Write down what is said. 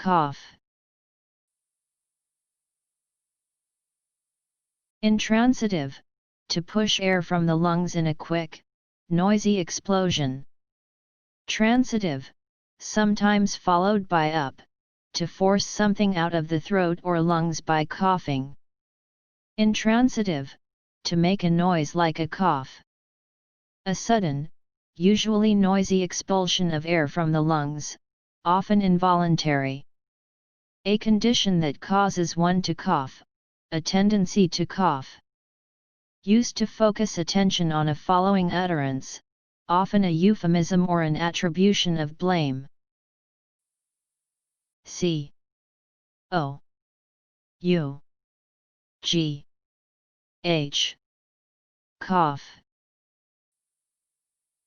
cough. Intransitive, to push air from the lungs in a quick, noisy explosion. Transitive, sometimes followed by up, to force something out of the throat or lungs by coughing. Intransitive, to make a noise like a cough. A sudden, usually noisy expulsion of air from the lungs, often involuntary. A condition that causes one to cough, a tendency to cough. Used to focus attention on a following utterance, often a euphemism or an attribution of blame. C O U G H cough.